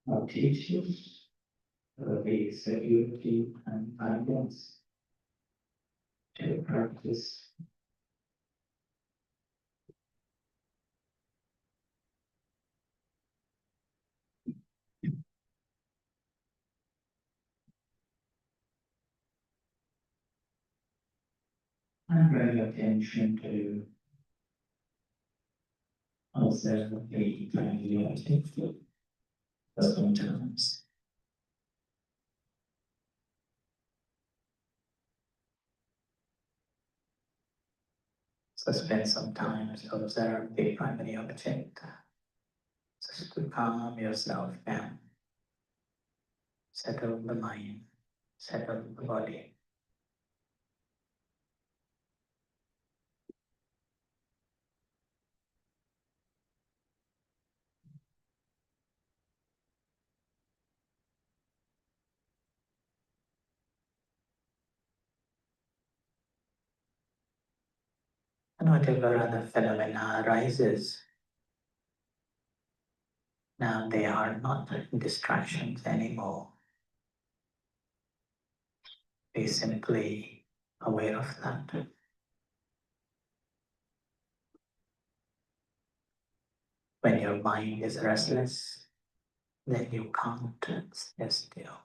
I'll teach you the security and guidance to practice. And bring attention to observe the family object sometimes. So spend some time to observe the primary object, just to calm yourself down, settle the mind, settle the body. And whatever other phenomena arises, now they are not distractions anymore. Be simply aware of that. When your mind is restless, then you can't stay still.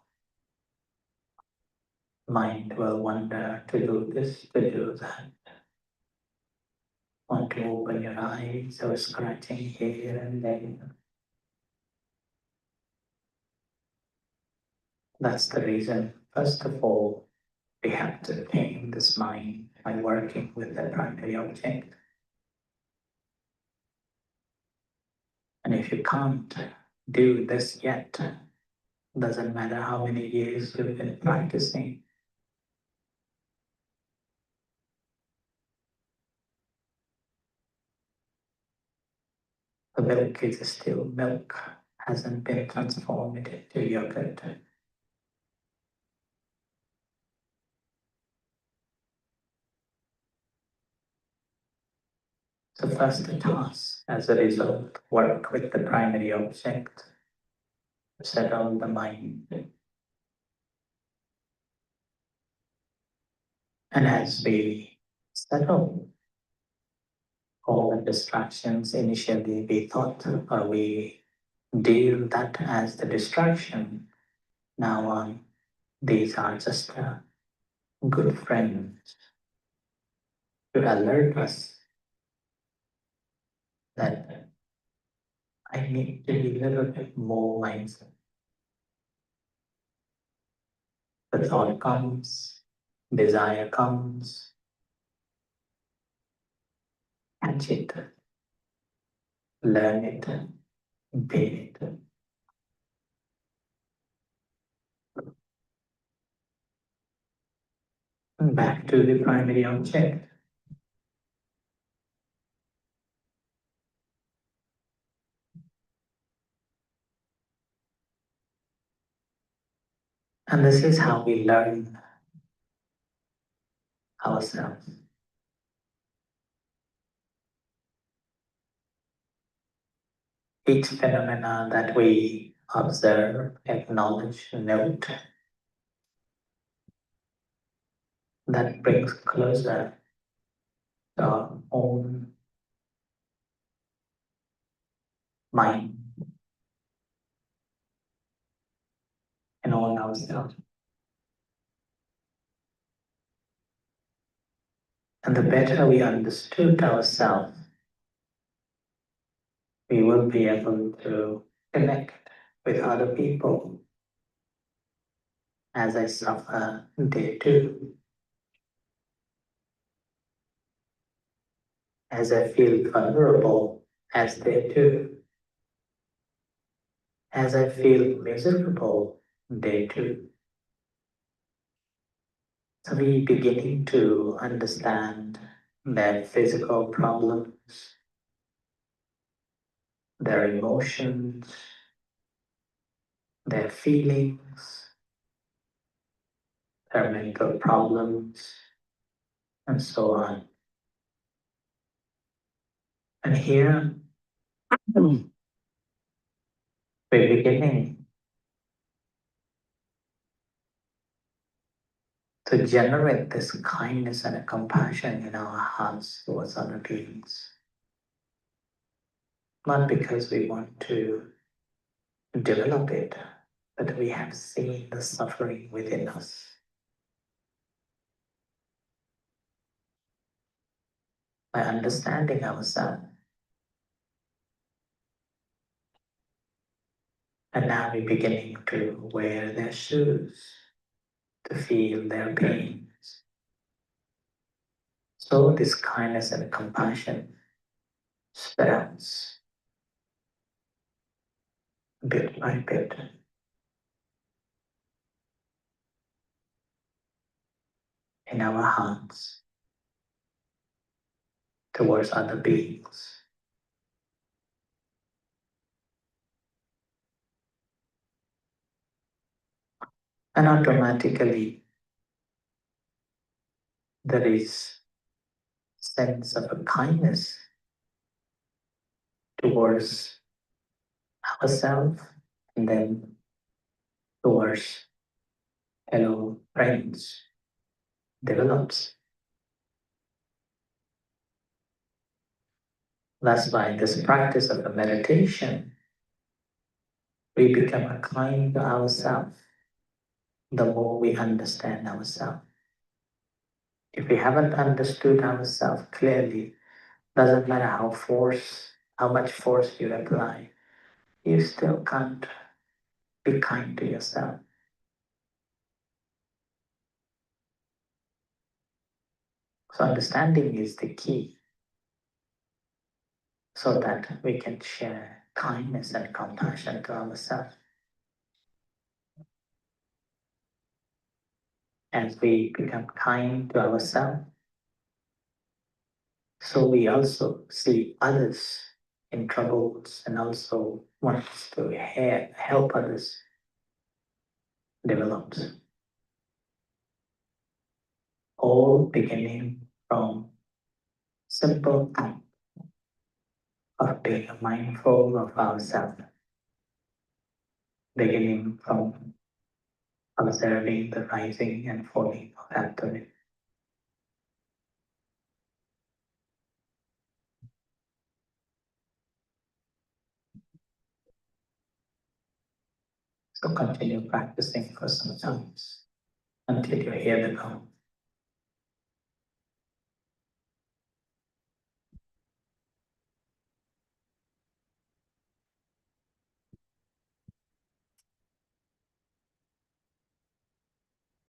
Mind will wander to do this, to do that. Want to open your eyes or scratching here and there. That's the reason, first of all, we have to tame this mind by working with the primary object. And if you can't do this yet, doesn't matter how many years you've been practicing, the milk is still milk, hasn't been transformed into yogurt. So first task, as a result, work with the primary object, settle the mind. And as we settle all the distractions, initially we thought or we deal that as the distraction. Now on, these are just good friends to alert us that I need to be a little bit more mindful. The thought comes, desire comes, catch it, learn it, be it. Back to the primary object. And this is how we learn ourselves. Each phenomena that we observe, acknowledge, note, that brings closer to our own mind and all ourselves. And the better we understood ourselves, we will be able to connect with other people. As I suffer, they too. As I feel vulnerable, as they do. As I feel miserable, they too. So we beginning to understand their physical problems, their emotions, their feelings, their mental problems, and so on. And here, we're beginning to generate this kindness and compassion in our hearts towards other beings. Not because we want to develop it, but we have seen the suffering within us. By understanding ourselves, and now we're beginning to wear their shoes, to feel their pains. So this kindness and compassion spreads bit by bit in our hearts towards other beings. And automatically there is sense of a kindness towards ourselves and then towards fellow friends develops. Thus, by this practice of the meditation, we become kind to ourselves the more we understand ourselves. If we haven't understood ourselves clearly, doesn't matter how much force you apply, you still can't be kind to yourself. So understanding is the key so that we can share kindness and compassion to ourselves. As we become kind to ourselves, so we also see others in troubles and also want to help others develop. All beginning from simple act of being mindful of ourselves, beginning from observing the rising and falling of abdomen. So continue practicing for some time until you hear the gong.